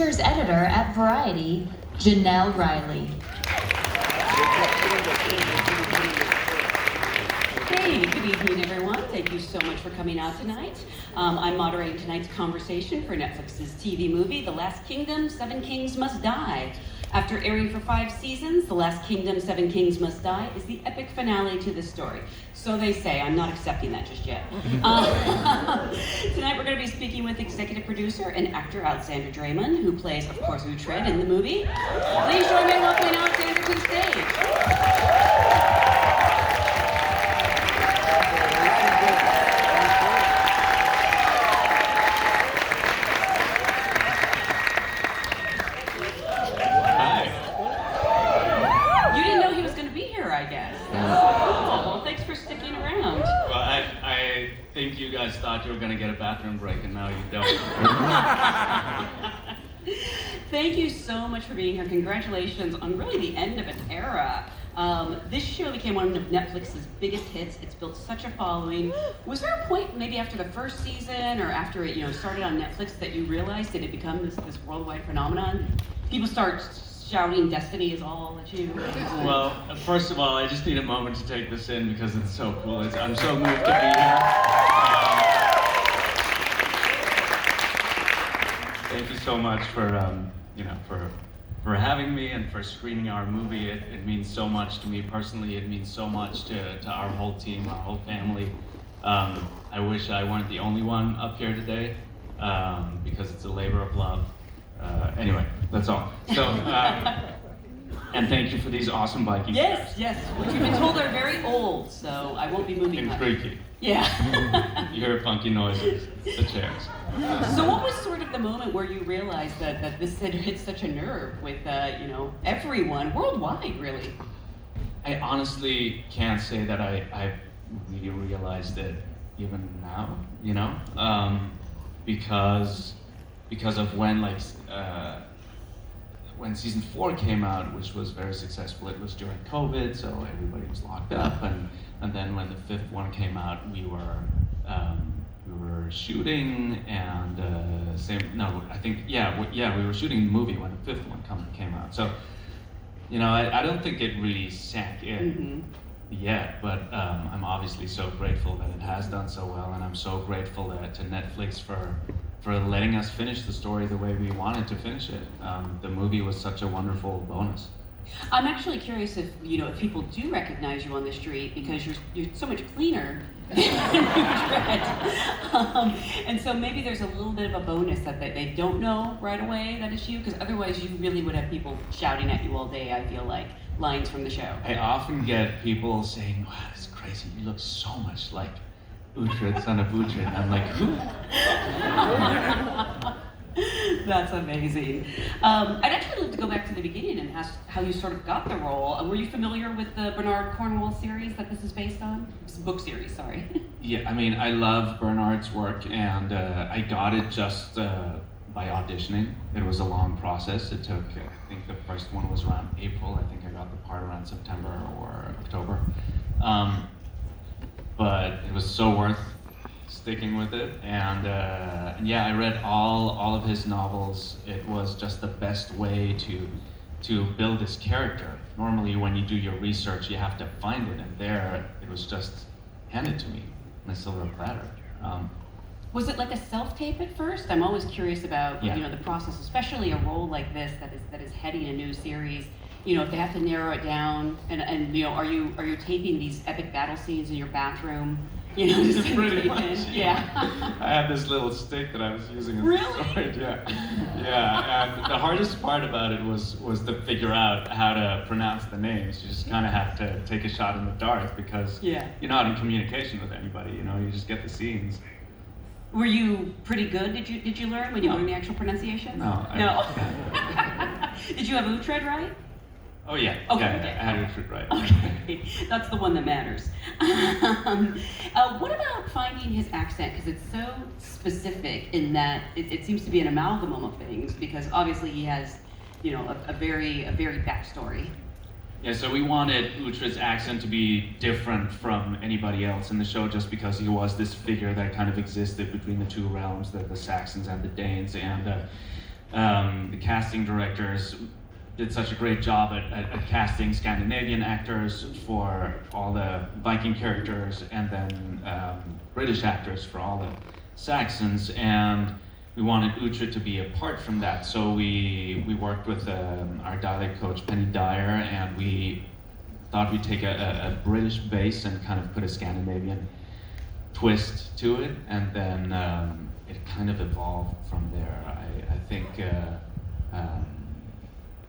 Features Editor at Variety, Janelle Riley. Hey, good evening, everyone. Thank you so much for coming out tonight. I'm moderating tonight's conversation for Netflix's TV movie, The Last Kingdom, Seven Kings Must Die. After airing for 5 seasons, The Last Kingdom, Seven Kings Must Die is the epic finale to this story. So they say. I'm not accepting that just yet. Tonight we're going to be speaking with executive producer and actor Alexander Dreymon, who plays, of course, Uhtred in the movie. Please join me in welcoming Alexander to the stage. Thought you were going to get a bathroom break, and now you don't. Thank you so much for being here. Congratulations on really the end of an era. This show became one of Netflix's biggest hits. It's built such a following. Was there a point, maybe after the first season or after it, started on Netflix, that you realized that it become this worldwide phenomenon? People start shouting "Destiny is all" at you. Well, first of all, I just need a moment to take this in because it's so cool. I'm so moved to be here. Thank you so much for having me and for screening our movie. It means so much to me personally. It means so much to our whole team, our whole family. I wish I weren't the only one up here today because it's a labor of love. Anyway, that's all. So, and thank you for these awesome Vikings. Yes, which we've been told are very old, so I won't be moving. And creaky. Yeah. You hear funky noises, the chairs. So what was sort of the moment where you realized that this had hit such a nerve with, everyone, worldwide, really? I honestly can't say that I really realized it even now, because of when season 4 came out, which was very successful. It was during COVID, so everybody was locked up, and then when the 5th one came out, we were shooting, and we were shooting the movie when the 5th one came out. So, I don't think it really sank in yet, but I'm obviously so grateful that it has done so well, and I'm so grateful to Netflix for letting us finish the story the way we wanted to finish it. The movie was such a wonderful bonus. I'm actually curious if people do recognize you on the street because you're so much cleaner than Uhtred. And so maybe there's a little bit of a bonus that they don't know right away that it's you, because otherwise you really would have people shouting at you all day, I feel like, lines from the show. I often get people saying, "Wow, that's crazy, you look so much like Uhtred, son of Uhtred." I'm like, who? That's amazing. I'd actually love to go back to the beginning and ask how you sort of got the role. Were you familiar with the Bernard Cornwell series that this is based on? It's a book series, sorry. Yeah, I love Bernard's work, and I got it just by auditioning. It was a long process. It took, I think the first one was around April. I think I got the part around September or October. But it was so worth sticking with it, and I read all of his novels. It was just the best way to build this character. Normally when you do your research, you have to find it, and there it was just handed to me on a silver platter. Was it like a self-tape at first? I'm always curious about the process, especially a role like this that is heading a new series. If they have to narrow it down, and are you taping these epic battle scenes in your bathroom? Just pretty much. Yeah. I had this little stick that I was using as a sword. Yeah. And the hardest part about it was to figure out how to pronounce the names. You just kind of have to take a shot in the dark because you're not in communication with anybody. You just get the scenes. Were you pretty good? Did you learn when you learned the actual pronunciation? No. Did you have Uhtred right? Oh yeah. Okay. Yeah, I had Uhtred right. Okay, that's the one that matters. What about finding his accent? Because it's so specific in that it seems to be an amalgam of things. Because obviously he has, a very backstory. Yeah, so we wanted Uhtred's accent to be different from anybody else in the show just because he was this figure that kind of existed between the two realms, the Saxons and the Danes. And The casting directors did such a great job at casting Scandinavian actors for all the Viking characters, and then British actors for all the Saxons, and we wanted Uhtred to be apart from that. So we worked with our dialect coach Penny Dyer, and we thought we'd take a British base and kind of put a Scandinavian twist to it, and then it kind of evolved from there. I think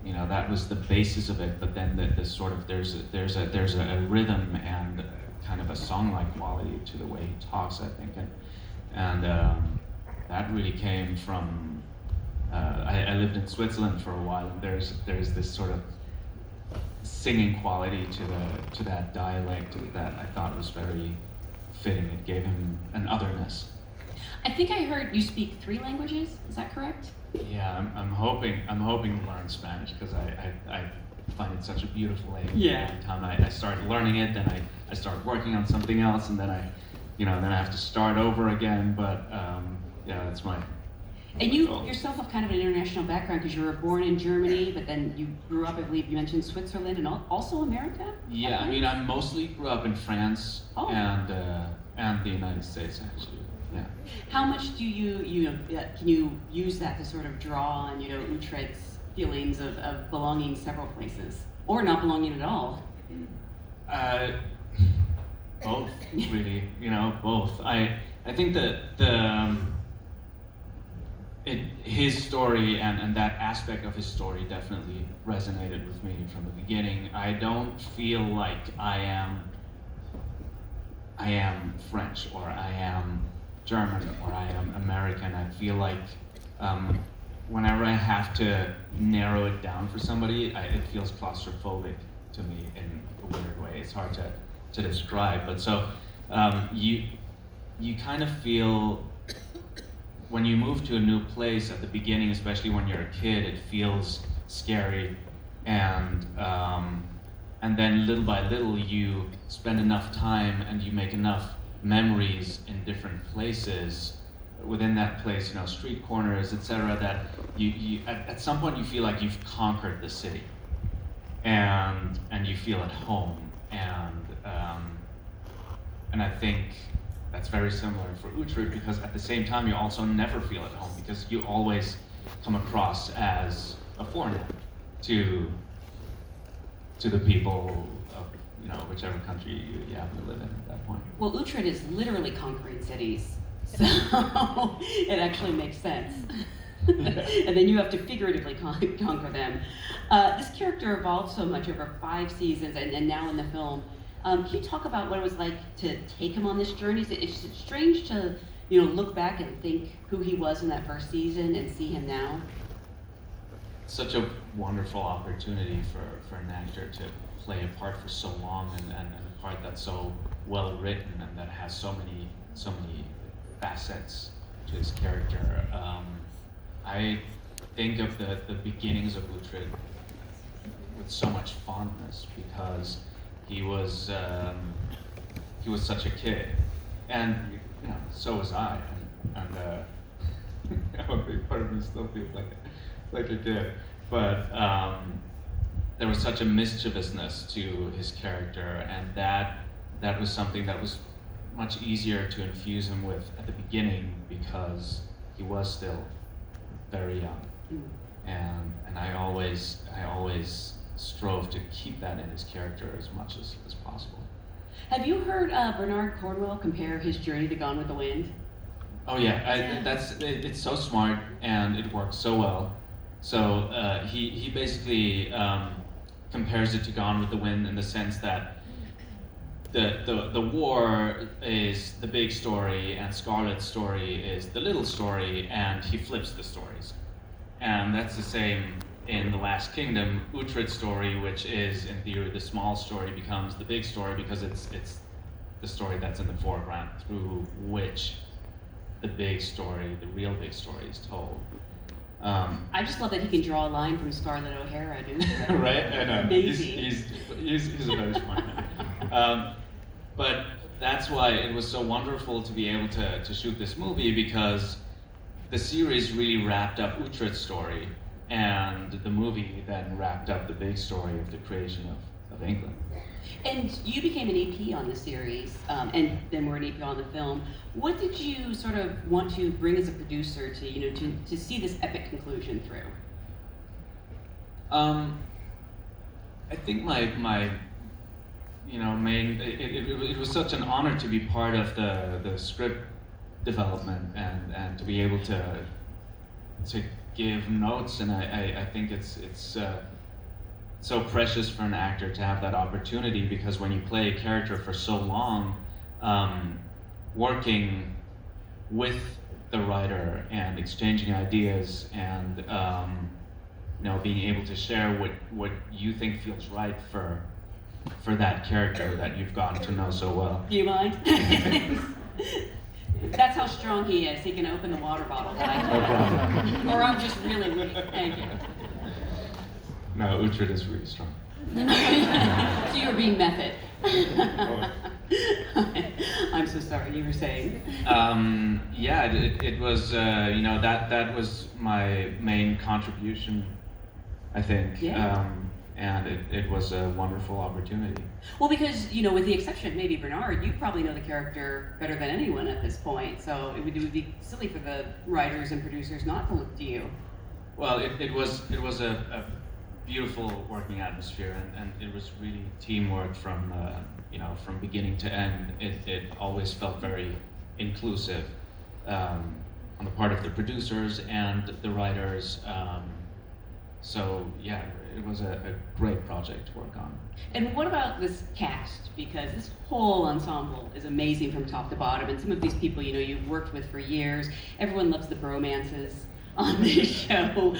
you know, that was the basis of it, but then the sort of there's a rhythm and kind of a song-like quality to the way he talks, I think, and that really came from I lived in Switzerland for a while, and there's this sort of singing quality to that dialect that I thought was very fitting. It gave him an otherness. I think I heard you speak 3 languages. Is that correct? Yeah, I'm hoping to learn Spanish because I find it such a beautiful language. Yeah. Every time I start learning it, then I start working on something else, and then I have to start over again. But yeah, that's my. And you yourself have kind of an international background because you were born in Germany, but then you grew up, I believe you mentioned Switzerland and also America? Yeah, I mean, I mostly grew up in France Oh. and the United States, actually. Yeah. How much do you can you use that to sort of draw on, Uhtred's feelings of belonging several places or not belonging at all? Both, really. Both. I think that his story and that aspect of his story definitely resonated with me from the beginning. I don't feel like I am French or I am German or I am American. I feel like whenever I have to narrow it down for somebody, it feels claustrophobic to me in a weird way. It's hard to describe, but so you kind of feel when you move to a new place at the beginning, especially when you're a kid, it feels scary, and then little by little you spend enough time and you make enough memories in different places within that place, street corners, etc., that you at some point you feel like you've conquered the city, and you feel at home, and I think that's very similar for Uhtred, because at the same time you also never feel at home because you always come across as a foreigner to the people of whichever country you happen to live in at that point. Well, Uhtred is literally conquering cities, so it actually makes sense. And then you have to figuratively conquer them. This character evolved so much over 5 seasons and now in the film. Can you talk about what it was like to take him on this journey? Is it strange to look back and think who he was in that first season and see him now? Such a wonderful opportunity for an actor to play a part for so long and a part that's so well written and that has so many facets to his character. I think of the beginnings of Uhtred with so much fondness because he was such a kid, and so was I, and a big part of me still feels like a kid. But there was such a mischievousness to his character, and that was something that was much easier to infuse him with at the beginning because he was still very young, and I always strove to keep that in his character as much as possible. Have you heard Bernard Cordwell compare his journey to Gone with the Wind? Oh yeah, it's so smart and it works so well. So he basically compares it to Gone with the Wind in the sense that the war is the big story and Scarlett's story is the little story, and he flips the stories. And that's the same in The Last Kingdom. Uhtred's story, which is in theory the small story, becomes the big story because it's the story that's in the foreground through which the big story, the real big story, is told. I just love that he can draw a line from Scarlett O'Hara, dude. Right? I know. Amazing. He's a very smart man. But that's why it was so wonderful to be able to shoot this movie, because the series really wrapped up Uhtred's story, and the movie then wrapped up the big story of the creation of England. And you became an AP on the series, and then were an AP on the film. What did you sort of want to bring as a producer to, you know, to see this epic conclusion through? I think my you know, main, it was such an honor to be part of the script development and to be able to give notes, and I think it's so precious for an actor to have that opportunity, because when you play a character for so long, working with the writer and exchanging ideas and you know, being able to share what you think feels right for that character that you've gotten to know so well. Do you mind? That's how strong he is. He can open the water bottle. No problem. Or I'm just really weak. Thank you. No, Uhtred is really strong. So you were being method. I'm so sorry, you were saying. Yeah, it was, you know, that was my main contribution, I think. Yeah. And it was a wonderful opportunity. Well, because, you know, with the exception of maybe Bernard, you probably know the character better than anyone at this point, so it would be silly for the writers and producers not to look to you. Well, it was a beautiful working atmosphere, and it was really teamwork from you know, from beginning to end. It always felt very inclusive on the part of the producers and the writers. So yeah, it was a great project to work on. And what about this cast? Because this whole ensemble is amazing from top to bottom, and some of these people, you know, you've worked with for years. Everyone loves the bromances on this show.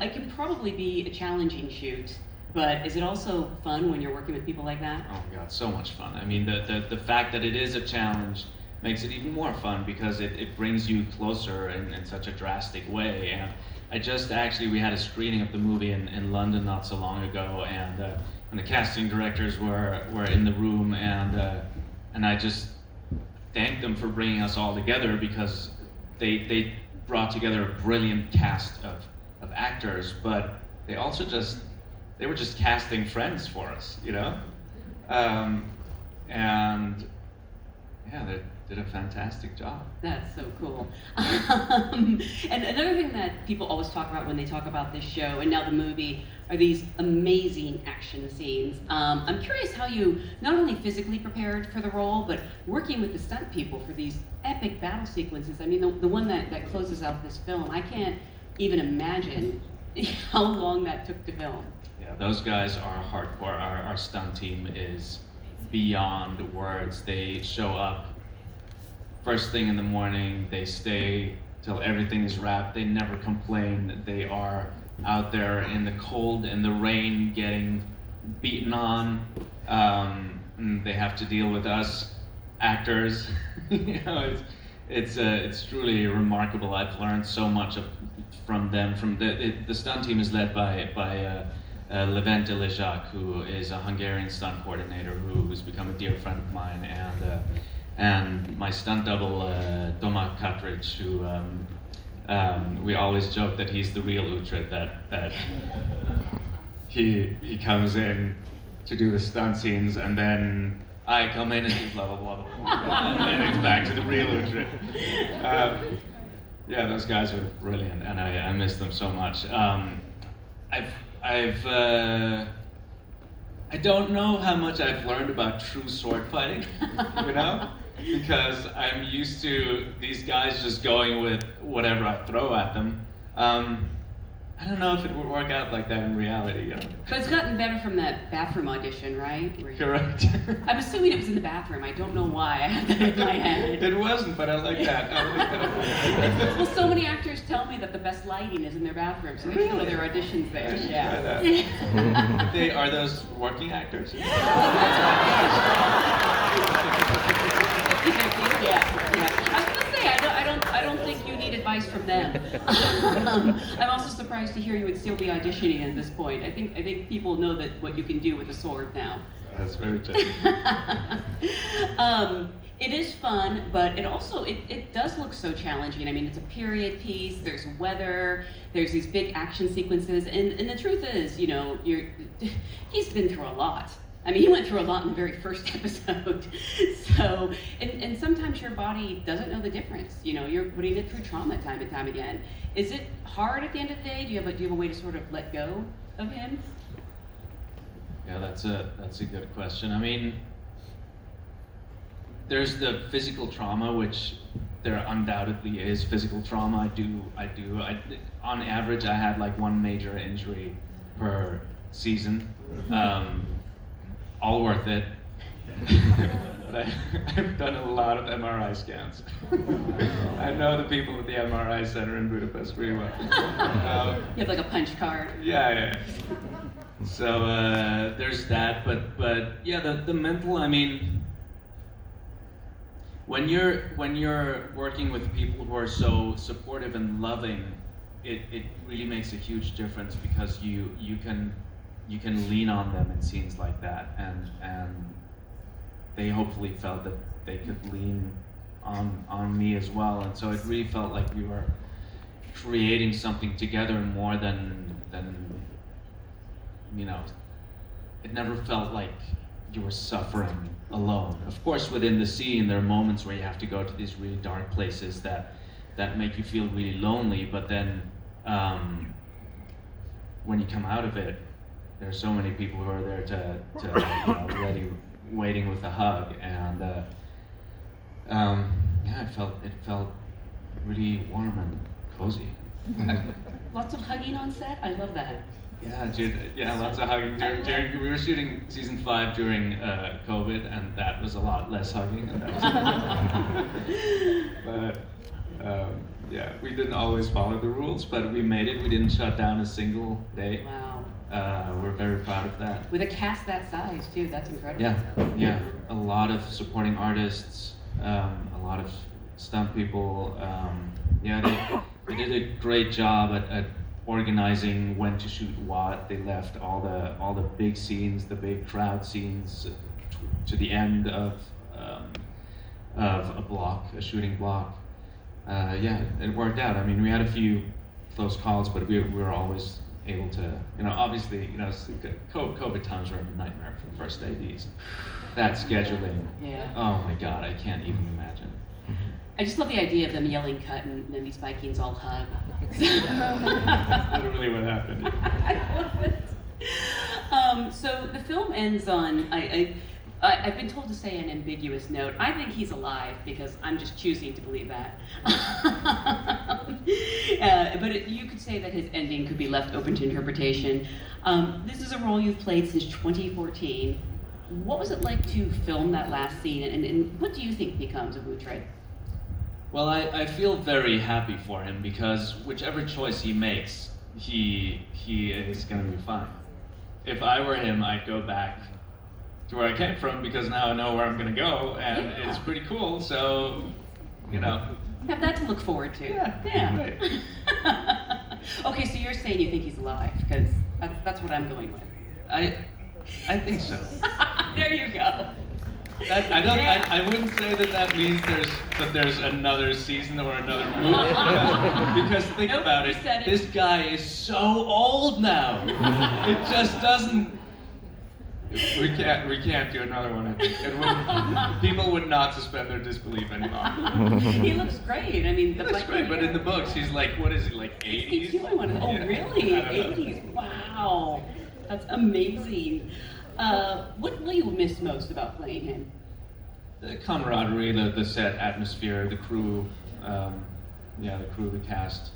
It can probably be a challenging shoot, but is it also fun when you're working with people like that? Oh my God, so much fun. I mean, the fact that it is a challenge makes it even more fun, because it brings you closer in such a drastic way. And we had a screening of the movie in London not so long ago, and the casting directors were in the room, and I just thanked them for bringing us all together, because they brought together a brilliant cast of actors, but they were just casting friends for us, you know? And yeah, they did a fantastic job. That's so cool. And another thing that people always talk about when they talk about this show, and now the movie, are these amazing action scenes. I'm curious how you not only physically prepared for the role, but working with the stunt people for these epic battle sequences. I mean, the one that closes out this film, I can't even imagine how long that took to film. Yeah, those guys are hardcore. Our stunt team is beyond words. They show up first thing in the morning, they stay till everything is wrapped. They never complain. They are out there in the cold and the rain getting beaten on. And they have to deal with us actors. You know, it's truly remarkable. I've learned so much from them. The stunt team is led by Levente Lejac, who is a Hungarian stunt coordinator who's become a dear friend of mine, and my stunt double, Tomáš Katrič, who we always joke that he's the real Uhtred, that he comes in to do the stunt scenes, and then I come in and do blah, blah, blah, blah, and then it's back to the real Uhtred. Yeah, those guys are brilliant, and I miss them so much. I don't know how much I've learned about true sword fighting, you know? Because I'm used to these guys just going with whatever I throw at them. I don't know if it would work out like that in reality, you know? But it's gotten better from that bathroom audition, right? Correct. I'm assuming it was in the bathroom. I don't know why. I have that in my head. It wasn't, but I like that. Well, so many actors tell me that the best lighting is in their bathroom, so they should know their auditions there. Yeah. Are those working actors? Yeah. I was gonna say, I don't think you need advice from them. I'm also surprised to hear you would still be auditioning at this point. I think people know that what you can do with a sword now. That's very true. It is fun, but it also it does look so challenging. I mean, it's a period piece. There's weather. There's these big action sequences, and the truth is, you know, he's been through a lot. I mean, he went through a lot in the very first episode. So, and sometimes your body doesn't know the difference. You know, you're putting it through trauma time and time again. Is it hard at the end of the day? Do you have a way to sort of let go of him? Yeah, that's a good question. I mean, there's the physical trauma, which there undoubtedly is physical trauma. On average, I had like one major injury per season. All worth it. But I've done a lot of MRI scans. I know the people at the MRI center in Budapest pretty well. You have like a punch card. Yeah. So there's that, but yeah, the mental. I mean, when you're working with people who are so supportive and loving, it really makes a huge difference because you can lean on them in scenes like that, and they hopefully felt that they could lean on me as well, and so it really felt like we were creating something together more than you know. It never felt like you were suffering alone. Of course, within the scene, there are moments where you have to go to these really dark places that make you feel really lonely, but then when you come out of it, there are so many people who are there to you know, waiting with a hug, and yeah, it felt really warm and cozy. Lots of hugging on set. I love that. Yeah, lots of hugging. During we were shooting season 5 during COVID, and that was a lot less hugging. And but yeah, we didn't always follow the rules, but we made it. We didn't shut down a single day. Wow. We're very proud of that. With a cast that size too, that's incredible. Yeah. A lot of supporting artists, a lot of stunt people. Yeah, they did a great job at organizing when to shoot what. They left all the big scenes, the big crowd scenes, to the end of a shooting block. Yeah, it worked out. I mean, we had a few close calls, but we were always able to, you know, obviously, you know, COVID times were a nightmare for the first ADs. That scheduling, Yeah. oh my God, I can't even imagine. I just love the idea of them yelling cut and then these Vikings all hug. That's literally what happened. I love it. So the film ends on, I've been told to say an ambiguous note. I think he's alive because I'm just choosing to believe that. But you could say that his ending could be left open to interpretation. This is a role you've played since 2014. What was it like to film that last scene, and what do you think becomes of Uhtred? Well, I feel very happy for him because whichever choice he makes, he is going to be fine. If I were him, I'd go back to where I came from because now I know where I'm going to go, and it's pretty cool. So, you know, have that to look forward to. Yeah. Right. Okay, so you're saying you think he's alive because that's what I'm going with. I think so. There you go. I wouldn't say that means there's another season or another movie because think about it. This guy is so old now. It just doesn't. We can't do another one. I think people would not suspend their disbelief any longer. He looks great. I mean, he looks great, but in the books he's like, what is he, like 80s? He's doing one. Oh, Yeah. really? 80s. Wow, that's amazing. What will you miss most about playing him? The camaraderie, the set atmosphere, the crew, the crew, the cast.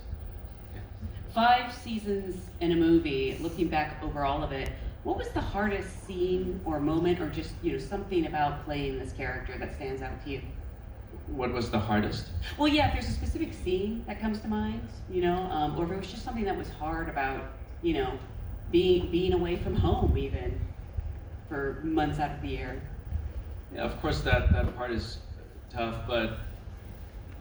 5 seasons in a movie, looking back over all of it, what was the hardest scene or moment or just, you know, something about playing this character that stands out to you? What was the hardest? Well, yeah, if there's a specific scene that comes to mind, you know, or if it was just something that was hard about, you know, being away from home even for months out of the year. Yeah, of course that part is tough, but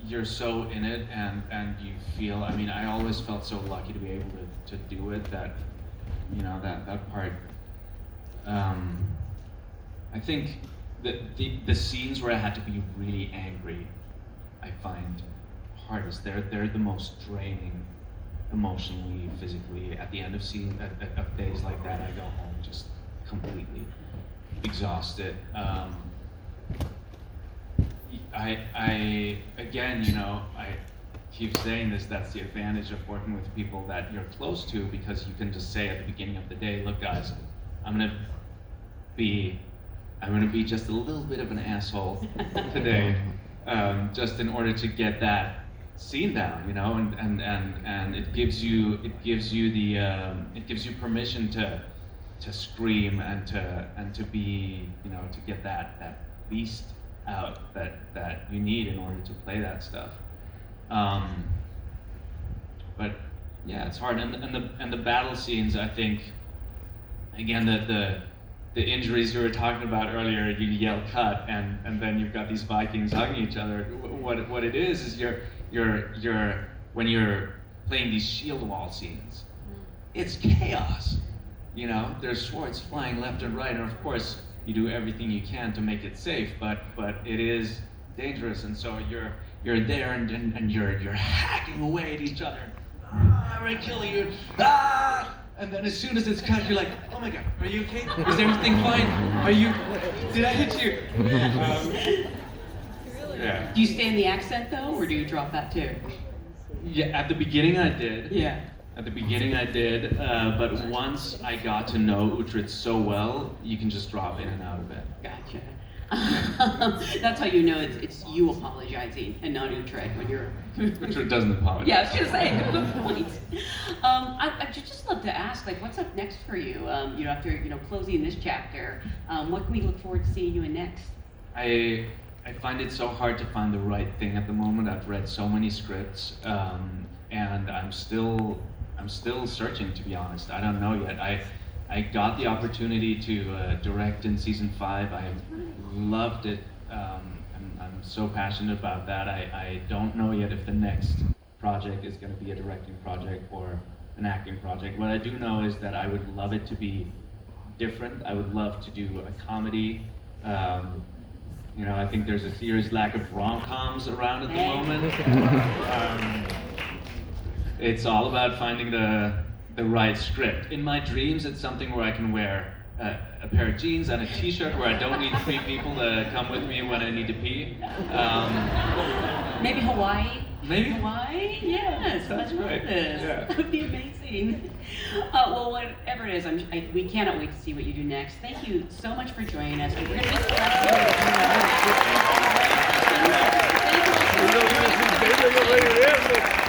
you're so in it and you feel, I mean, I always felt so lucky to be able to do it that, you know, that part, I think the scenes where I had to be really angry, I find hardest. They're the most draining, emotionally, physically. At the end of of days like that, I go home just completely exhausted. I again, I keep saying this. That's the advantage of working with people that you're close to, because you can just say at the beginning of the day, "Look, guys, I'm gonna be just a little bit of an asshole today, just in order to get that scene down, and it gives you permission to scream and to be, to get that beast out that you need in order to play that stuff. But yeah, it's hard, and the battle scenes, I think, again, the injuries you were talking about earlier, you yell cut, and then you've got these Vikings hugging each other. What it is you're when you're playing these shield wall scenes, it's chaos. There's swords flying left and right, and of course you do everything you can to make it safe, but it is dangerous, and so you're there and you're hacking away at each other. I'm gonna kill you. And then as soon as it's cut, you're like, oh my god, are you okay? Is everything fine? Did I hit you? Yeah. Do you stay in the accent though, or do you drop that too? Yeah, at the beginning I did. Yeah. At the beginning I did, but once I got to know Uhtred so well, you can just drop in and out of it. Gotcha. That's how you know it's you apologizing and not Uhtred when you're. Uhtred doesn't apologize. Yeah, I was gonna say, good point. I'd just love to ask, like, what's up next for you? After closing this chapter, what can we look forward to seeing you in next? I find it so hard to find the right thing at the moment. I've read so many scripts, and I'm still searching, to be honest. I don't know yet. I got the opportunity to direct in season 5. I loved it. I'm so passionate about that. I don't know yet if the next project is going to be a directing project or an acting project. What I do know is that I would love it to be different. I would love to do a comedy. I think there's a serious lack of rom-coms around at the moment. It's all about finding the right script. In my dreams, it's something where I can wear a pair of jeans and a t-shirt, where I don't need 3 people to come with me when I need to pee. Maybe Hawaii? Maybe. Hawaii? Yes, That's right. Yeah. That would be amazing. Well, whatever it is, we cannot wait to see what you do next. Thank you so much for joining us. We're going to miss the rest of